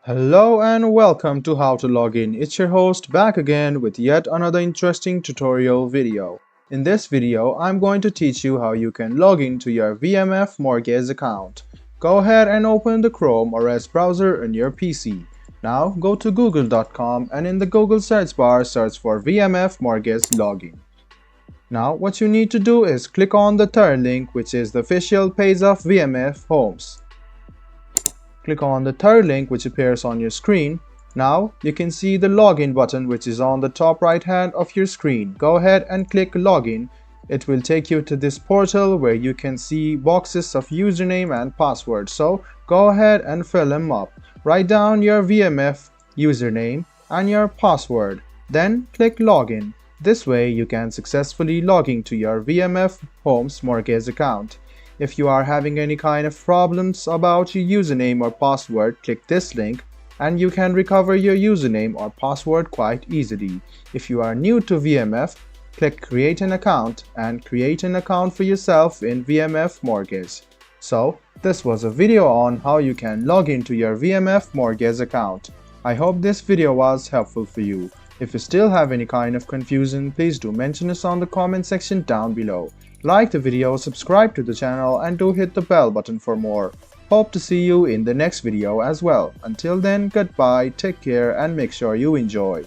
Hello and welcome to How to Log In. It's your host back again with yet another interesting tutorial video. In this video, I'm going to teach you how you can log into your VMF Mortgage account. Go ahead and open the Chrome or Edge browser on your PC. Now go to google.com and in the Google search bar search for VMF Mortgage Login. Now what you need to do is click on the third link, which is the official page of VMF Homes. Click on the third link which appears on your screen. Now you can see the login button which is on the top right hand of your screen. Go ahead and click login. It will take you to this portal where you can see boxes of username and password. So go ahead and fill them up. Write down your VMF username and your password. Then click login. This way you can successfully log into your VMF Homes Mortgage account. If you are having any kind of problems about your username or password, click this link and you can recover your username or password quite easily. If you are new to VMF, click create an account and create an account for yourself in VMF Mortgage. So, this was a video on how you can log into your VMF Mortgage account. I hope this video was helpful for you. If you still have any kind of confusion, please do mention us on the comment section down below. Like the video, subscribe to the channel and do hit the bell button for more. Hope to see you in the next video as well. Until then, goodbye, take care and make sure you enjoy.